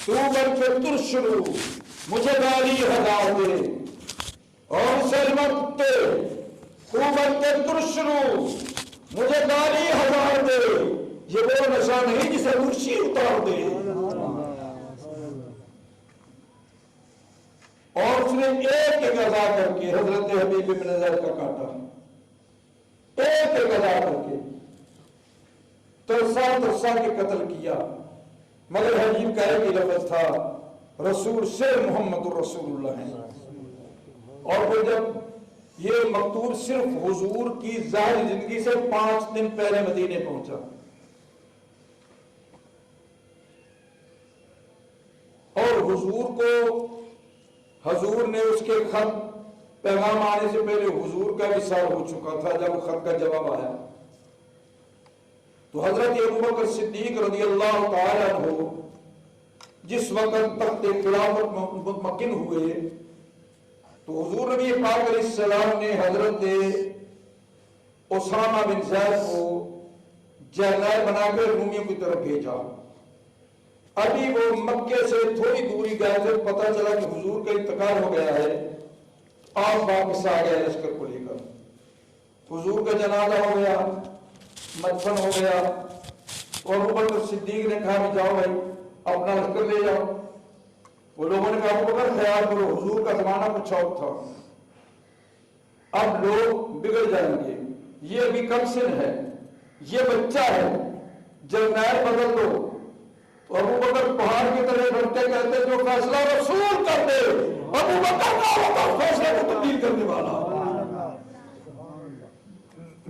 تو بن کے ترشرو مجھے گالی ہزار دے، اور سلمت تو بن کے ترشرو مجھے گالی ہزار دے، یہ وہ نشہ نہیں جسے مرشی اتار دے۔ اور اس نے ایک ایک ادا کر کے حضرت حبیب بن زید کا کاٹا، ایک ایک ادا کر کے ترسا ترسا کے قتل کیا، مگر حبیب کا ایک ہی لفظ تھا، رسول سے محمد الرسول اللہ ہے۔ اور پھر جب یہ مکتوب صرف حضور کی ظاہری زندگی سے 5 دن پہلے مدینے پہنچا، اور حضور نے اس کے خط پیغام آنے سے پہلے حضور کا وصال ہو چکا تھا جب خط کا جواب آیا، تو حضرت ابوبکر صدیق رضی اللہ تعالیٰ عنہ جس وقت تخت خلافت مطمئن ہوئے تو حضور نبی پاک علیہ السلام نے حضرت اسامہ بن زید کو جرنیل بنا کر رومیوں کی طرف بھیجا۔ ابھی وہ مکے سے تھوڑی دوری گئے تھے، پتہ چلا کہ حضور کا انتقال ہو گیا ہے، آپ واپس آ گئے لشکر کو لے کر۔ حضور کا جنازہ ہو گیا، مدفن ہو گیا، اور ابوبکر صدیق نے کہا کہ جاؤ بھائی اپنا لشکر لے جاؤ۔ وہ لوگوں نے کہا ابوبکر خیال کرو، حضور کا زمانہ کچھ اور تھا، اب لوگ بگڑ جائیں گے، یہ ابھی کم سن ہے، یہ بچہ ہے، جرنیل بدل دو۔ تو ابوبکر پہاڑ کی طرح بڑھتے کہتے جو فیصلہ رسول کر دے، ابوبکر نہ ہوتا فیصلے کو تبدیل کرنے والا۔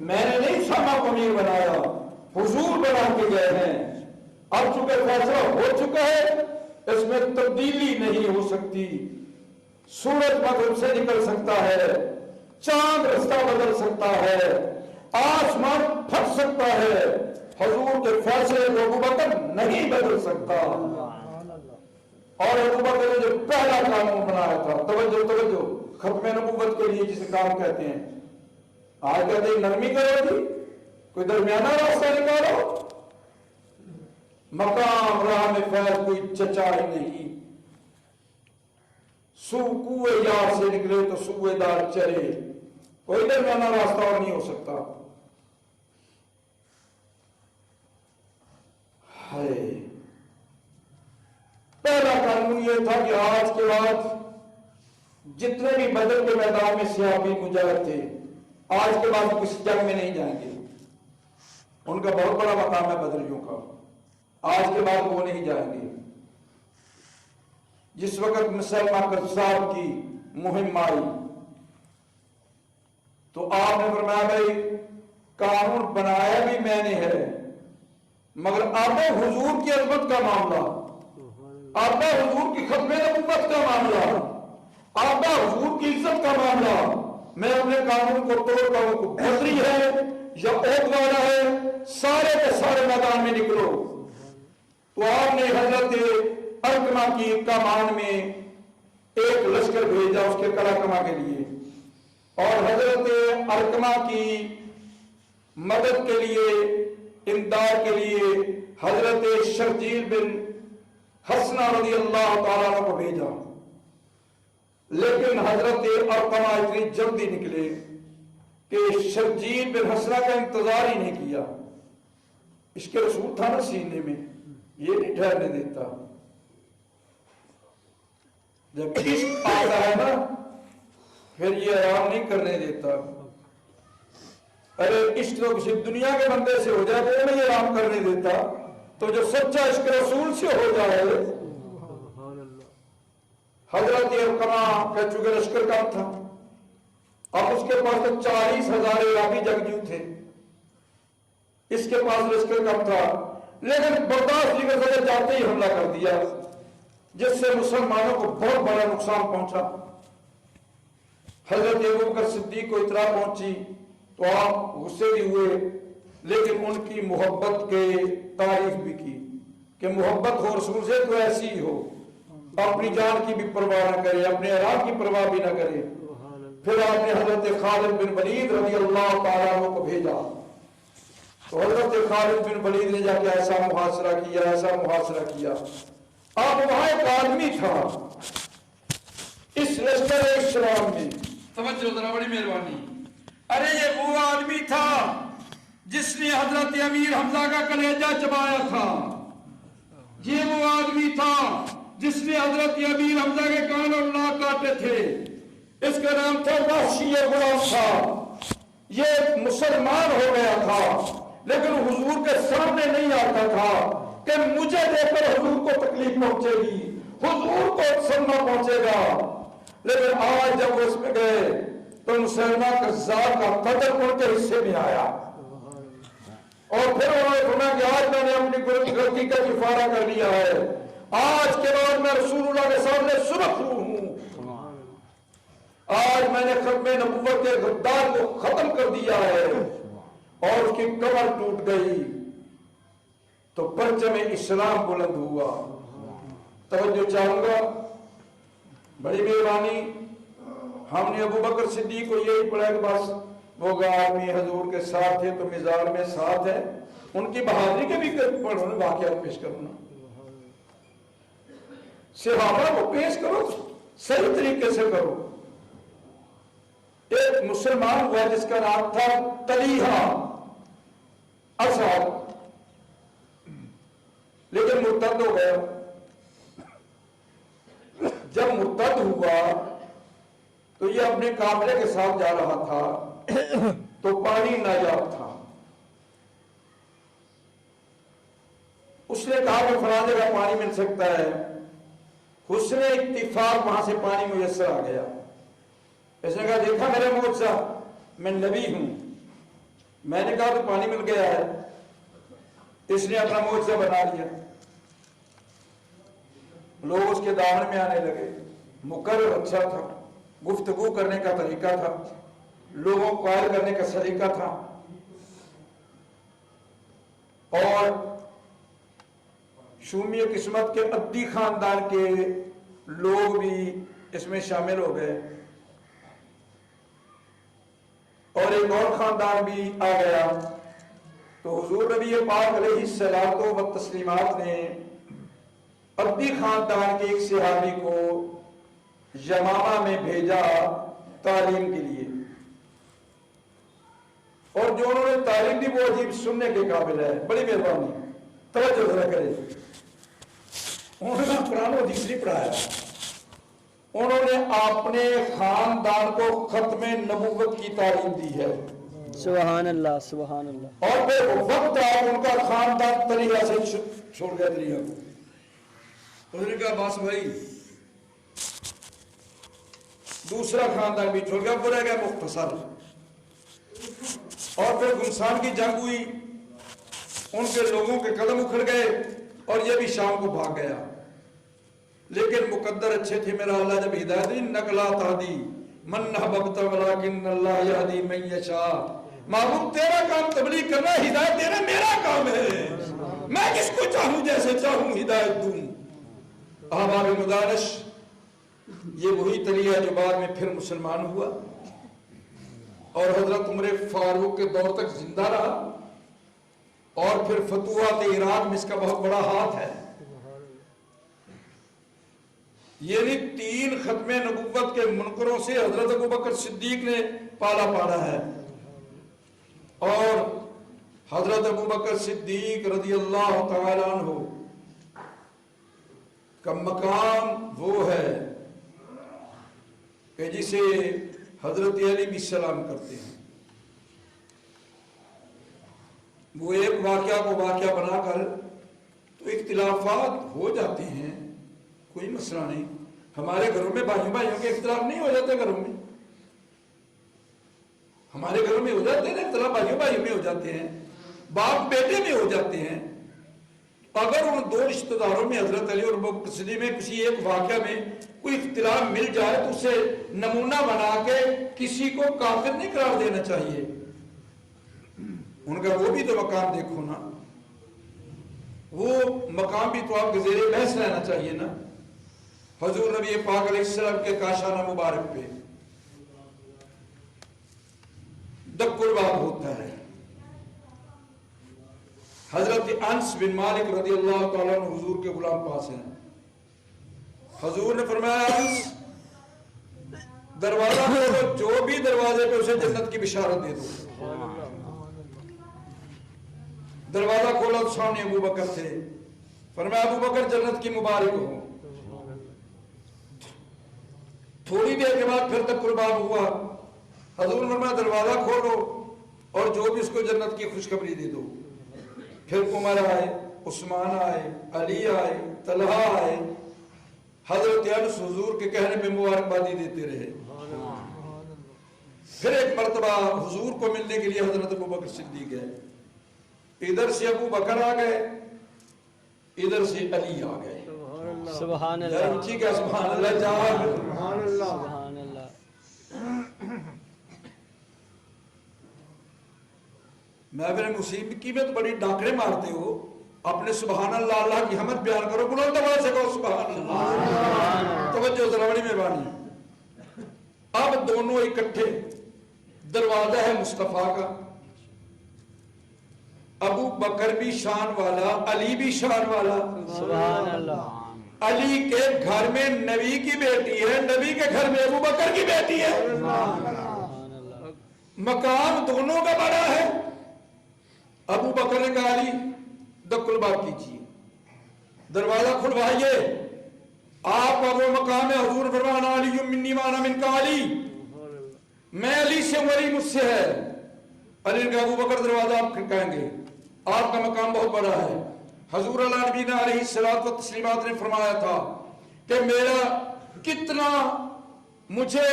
میں نے نہیں ساما کو امیر بنایا، حضور بنا کے گئے ہیں، اب چونکہ فیصلہ ہو چکا ہے اس میں تبدیلی نہیں ہو سکتی۔ سورج مغرب سے نکل سکتا ہے، چاند رستہ بدل سکتا ہے، آسمان پھٹ سکتا ہے، حضور کے فیصلے کو ابوبکر نہیں بدل سکتا۔ اور ابوبکر نے جو پہلا قانون بنایا تھا، توجہ ختم نبوت کے لیے جسے کام کہتے ہیں، آج کہتے ہیں نرمی کرو جی، کوئی درمیانہ راستہ نکالو، مقام راہ میں فیض کوئی چچا ہی نہیں، سو کوئے یار سے نکلے تو سوئے دار چلے، کوئی درمیانہ راستہ اور نہیں ہو سکتا۔ پہلا قانون یہ تھا کہ آج کے بعد جتنے بھی بدر کے میدان میں صحابی مجاہد تھے، آج کے بعد وہ کسی جنگ میں نہیں جائیں گے، ان کا بہت بڑا مقام ہے بدریوں کا، آج کے بعد وہ نہیں جائیں گے۔ جس وقت مسلمہ کذاب کی مہم آئی تو آپ نے فرمایا بھائی قانون بنایا بھی میں نے ہے، مگر آبا حضور کی عظمت کا معاملہ، آبا حضور کی ختم نبوت کا معاملہ، آبا حضور کی عزت کا معاملہ، میں اپنے قانون کو توڑتا ہوں کہ بدری ہے یا عہد والا ہے، سارے کے سارے میدان میں نکلو۔ تو آپ نے حضرت ارقمہ کی کمان میں ایک لشکر بھیجا اس کے قلعہ کے لیے، اور حضرت ارقمہ کی مدد کے لیے، امداد کے لیے حضرت شرجیل بن حسنہ رضی اللہ تعالیٰ عنہ کو بھیجا، لیکن حضرت ارقمہ اتنی جلدی نکلے کہ شرجیل بن حسنہ کا انتظار ہی نہیں کیا۔ عشق رسول تھا نا سینے میں، یہ نہیں ٹھہرنے دیتا، جب عشق آتا ہے نا پھر یہ آرام نہیں کرنے دیتا۔ ارے عشق تو کسی دنیا کے بندے سے ہو جائے وہ نہیں آرام کرنے دیتا، تو جو سچا عشق رسول سے ہو جائے۔ حضرت ارقمہ کا چونکہ لشکر کم تھا، اب اس کے پاس تو 40,000 عراقی جنگجو تھے، اس کے پاس لشکر کم تھا، لیکن برداشت نہیں کر سکے، جاتے ہی حملہ کر دیا، جس سے مسلمانوں کو بہت بڑا نقصان پہنچا۔ حضرت ابوبکر صدیق کو اطلاع پہنچی تو آپ غصے بھی ہوئے، لیکن ان کی محبت کے تعریف بھی کی کہ محبت ہو رسول سے تو ایسی ہی ہو، اپنی جان کی بھی پرواہ نہ کرے، اپنے عراق کی پرواہ بھی نہ کرے۔ پھر آپ نے حضرت خالد بن ولید رضی اللہ تعالیٰ عنہ کو بھیجا، تو حضرت خالد بن ولید نے جا کے ایسا محاصرہ کیا، ایسا محاصرہ کیا، اب وہاں ایک آدمی تھا اس لشکر اسلام میں، توجہ ذرا، بڑی مہربانی، ارے یہ وہ آدمی تھا جس نے حضرت امیر حمزہ کا کلیجہ چبایا تھا، یہ وہ آدمی تھا جس نے حضرت امیر حمزہ کے کان اور ناک کاٹے تھے، اس کا نام تھا وحشی غلام تھا، یہ مسلمان ہو گیا تھا لیکن حضور کے سامنے نہیں آتا تھا کہ مجھے دیکھ کر حضور کو تکلیف پہنچے گی، حضور کو صدمہ پہنچے گا، لیکن آج جب وہ اس میں گئے تو مسلمہ کذاب کا قدر ان کے حصے میں آیا، اور پھر انہوں نے فرمایا کہ آج میں نے اپنی غلطی کا کفارہ کر لیا ہے، آج کے بعد میں رسول اللہ کے سامنے سرخ روح ہوں، آج میں نے ختم نبوت کے غدار کو ختم کر دیا ہے، اور اس کی کمر ٹوٹ گئی تو پرچم اسلام بلند ہوا۔ توجہ چاہوں گا، بڑی مہربانی، ہم نے ابو بکر صدیق کو یہی پڑھا کہ بس وہ آدمی حضور کے ساتھ ہے تو مزار میں ساتھ ہے، ان کی بہادری کے بھی پڑھو نا، واقعات پیش کرو نا، صحابہ کو پیش کرو، صحیح طریقے سے کرو۔ ایک مسلمان ہوا جس کا نام تھا طلیحہ اسعد، لیکن مرتد ہو گیا۔ جب مرتد ہوا تو یہ اپنے قافلے کے ساتھ جا رہا تھا تو پانی نایاب تھا، اس نے کہا کہ فلاں جگہ پانی مل سکتا ہے، حسن اتفاق وہاں سے پانی میسر آ گیا۔ اس نے کہا دیکھا میرا معجزہ، میں نبی ہوں، میں نے کہا تو پانی مل گیا ہے، اس نے اپنا معجزہ بنا لیا۔ لوگ اس کے دامن میں آنے لگے، مقرر اچھا تھا، گفتگو کرنے کا طریقہ تھا، لوگوں کو قائل کرنے کا سلیقہ تھا، اور شومی قسمت کے عدی خاندان کے لوگ بھی اس میں شامل ہو گئے، اور ایک اور خاندان بھی آ گیا۔ تو حضور نبی پاک علیہ الصلوۃ والتسلیمات نے عدی خاندان کے ایک صحابی کو یمامہ میں بھیجا تعلیم کے لیے، اور جو انہوں نے تعلیم دی وہ عجیب سننے کے قابل ہے۔ بڑی مہربانی، توجہ ذرا کرے، انہوں نے قرآن و حدیث نہیں پڑھایا، انہوں نے اپنے خاندان کو ختم نبوت کی تعلیم دی ہے۔ سبحان اللہ، سبحان اللہ۔ اور پھر وقت آیا ان کا خاندان طریقہ سے چھوڑ گیا طریقہ کو، اس نے کہا بس بھائی، دوسرا خاندان بھی چھوڑ گیا، وہ رہ گیا مختصر۔ اور پھر گلشان کی جنگ ہوئی، ان کے لوگوں کے قدم اکھڑ گئے اور یہ بھی شام کو بھاگ گیا، لیکن مقدر اچھے تھے میرا اللہ جب ہدایت دی، نقلا تہدی من احببت ولکن اللہ یہدی من یشاء۔ معبود تیرا کام تبلیغ کرنا، ہدایت دینا میرا کام ہے، میں کس کو چاہوں جیسے چاہوں ہدایت دوں۔ احباب مدارس، یہ وہی طریقہ جو بعد میں پھر مسلمان ہوا اور حضرت عمر فاروق کے دور تک زندہ رہا، اور پھر فتوحات عراق میں اس کا بہت بڑا ہاتھ ہے۔ یعنی 3 ختم نبوت کے منکروں سے حضرت ابوبکر صدیق نے پالا پاڑا ہے، اور حضرت ابوبکر صدیق رضی اللہ تعالیٰ عنہ کا مقام وہ ہے کہ جسے حضرت علی بھی سلام کرتے ہیں۔ وہ ایک واقعہ کو واقعہ بنا کر تو اختلافات ہو جاتے ہیں، کوئی مسئلہ نہیں، ہمارے گھروں میں بھائیوں کے اختلاف نہیں ہو جاتے، گھروں میں ہمارے گھروں میں ہو جاتے ہیں اختلاف، بھائیوں میں ہو جاتے ہیں، باپ بیٹے میں ہو جاتے ہیں۔ اگر ان 2 رشتہ داروں میں حضرت علی اور ابوبکر صدیق میں کسی ایک واقعہ میں کوئی اختلاف مل جائے تو اسے نمونہ بنا کے کسی کو کافر نہیں قرار دینا چاہیے، ان کا وہ بھی تو مقام دیکھو نا، وہ مقام بھی تو آپ کے زیر بحث رہنا چاہیے نا۔ حضور نبی پاک علیہ السلام کے کاشانہ مبارک پہ دق الباب ہوتا ہے۔ حضرت انس بن مالک رضی اللہ تعالیٰ عنہ حضور کے غلام پاس ہیں، حضور نے فرمایا دروازہ کھولو، جو بھی دروازے پہ اسے جنت کی بشارت دے دو۔ دروازہ کھولا تو سامنے ابو بکر تھے، فرمایا ابو بکر جنت کی مبارک ہو۔ تھوڑی دیر کے بعد پھر تک قربان ہوا، حضور نے فرمایا دروازہ کھولو اور جو بھی اس کو جنت کی خوشخبری دے دو۔ پھر عمر آئے، عثمان آئے، علی آئے، طلحہ آئے، حضرت انس حضور کے کہنے پہ مبارکبادی دیتے رہے۔ پھر ایک مرتبہ حضور کو ملنے کے لیے حضرت ابو بکر صدیق گئے، ادھر سے ابو بکر آ گئے، ادھر سے علی آ گئے۔ سبحان اللہ، اونچی کا سبحان اللہ جان۔ سبحان اللہ۔ محفل موسیقی میں تو بڑی ڈاکرے مارتے ہو، اپنے سبحان اللہ اللہ کی حمد بیان کرو، بلند آواز سے کہو سبحان اللہ۔ توجہ ذرا، بڑی مہربانی۔ اب دونوں اکٹھے، دروازہ ہے مصطفیٰ کا، ابو بکر بھی شان والا، علی بھی شان والا۔ سبحان اللہ۔ علی کے گھر میں نبی کی بیٹی ہے، نبی کے گھر میں ابو بکر کی بیٹی ہے، مقام دونوں کا بڑا ہے۔ ابو بکر نے کہا علی دخل بات کیجیے، دروازہ کھلوائیے، آپ کا وہ مقام ہے۔ حضور نے فرمایا انا علی منی وانا منک علی، میں علی سے ہوں، علی مجھ سے ہے۔ علی نے کہا ابو بکر دروازہ آپ کھڑکائیں گے، آپ کا مقام بہت بڑا ہے۔ حضور علیہ نبینا علیہ الصلوۃ والتسلیمات نے فرمایا تھا کہ میرا کتنا مجھے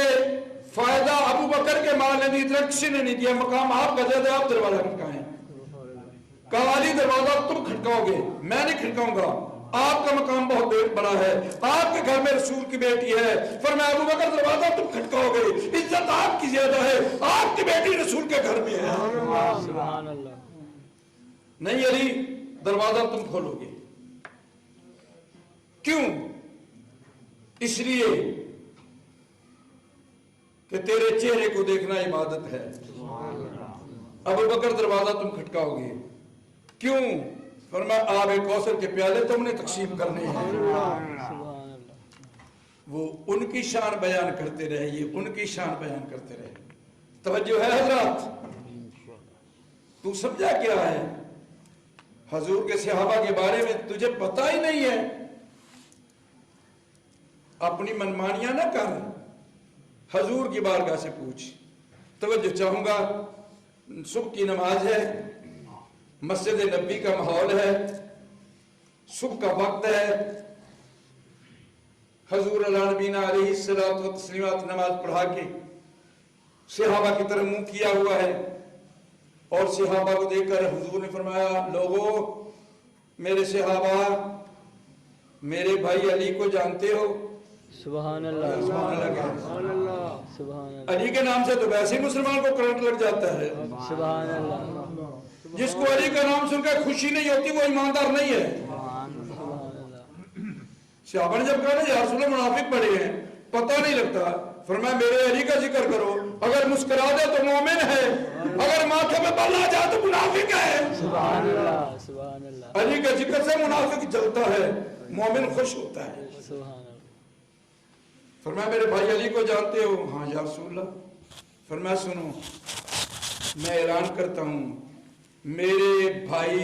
فائدہ ابو بکر کے مال نے نہیں دیا، کسی نے نہیں دیا، مقام آپ کا زیادہ، آپ دروازہ کھڑکائیں۔ کہا علی دروازہ تم کھڑکاؤ گے، میں نہیں کھڑکاؤں گا، آپ کا مقام بہت بڑا ہے، آپ کے گھر میں رسول کی بیٹی ہے۔ فرمایا ابو بکر دروازہ تم کھڑکاؤ گے، عزت آپ کی زیادہ ہے، آپ کی بیٹی رسول کے گھر میں ہے۔ سبحان اللہ۔ نہیں علی دروازہ تم کھولو گے، کیوں؟ اس لیے کہ تیرے چہرے کو دیکھنا عبادت ہے۔ ابو بکر دروازہ تم کھٹکاؤ گے، کیوں؟ فرمایا آب کوثر کے پیالے تم نے تقسیم کرنے ہیں۔ وہ ان کی شان بیان کرتے رہے، یہ ان کی شان بیان کرتے رہے۔ توجہ ہے حضرات؟ تو سمجھا کیا ہے؟ حضور کے صحابہ کے بارے میں تجھے پتہ ہی نہیں ہے، اپنی منمانیاں نہ کر، حضور کی بارگاہ سے پوچھ۔ توجہ چاہوں گا، صبح کی نماز ہے، مسجد نبی کا ماحول ہے، صبح کا وقت ہے، حضور علیہ نبینا علیہ الصلوۃ والتسلیمات نماز پڑھا کے صحابہ کی طرف منہ کیا ہوا ہے، اور صحابہ کو دیکھ کر حضور نے فرمایا لوگو میرے صحابہ، میرے بھائی علی کو جانتے ہو؟ سبحان اللہ، سبحان اللہ، سبحان اللہ، علی کے نام سے تو ویسے ہی مسلمان کو کرنٹ لگ جاتا ہے۔ سبحان اللہ، جس کو علی کا نام سن کر خوشی نہیں ہوتی وہ ایماندار نہیں ہے۔ صحابہ نے جب کہا نا یا رسول اللہ منافق بڑے ہیں، پتہ نہیں لگتا، فرمایا میرے علی کا ذکر کرو، اگر مسکرا دے تو مومن ہے، اگر ماتھے میں بل آ جائے تو منافق ہے۔ سبحان اللہ، سبحان اللہ، علی کے ذکر سے منافق جلتا ہے، مومن خوش ہوتا ہے۔ سبحان اللہ۔ فرمایا میرے بھائی علی کو جانتے ہو؟ ہاں یا رسول اللہ۔ فرمایا سنو، میں اعلان کرتا ہوں میرے بھائی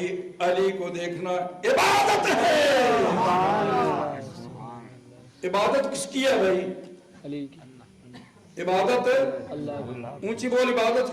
علی کو دیکھنا عبادت ہے۔ عبادت کس کی ہے بھائی؟ علی کی عبادت اللہ کی۔ اونچی بول عبادت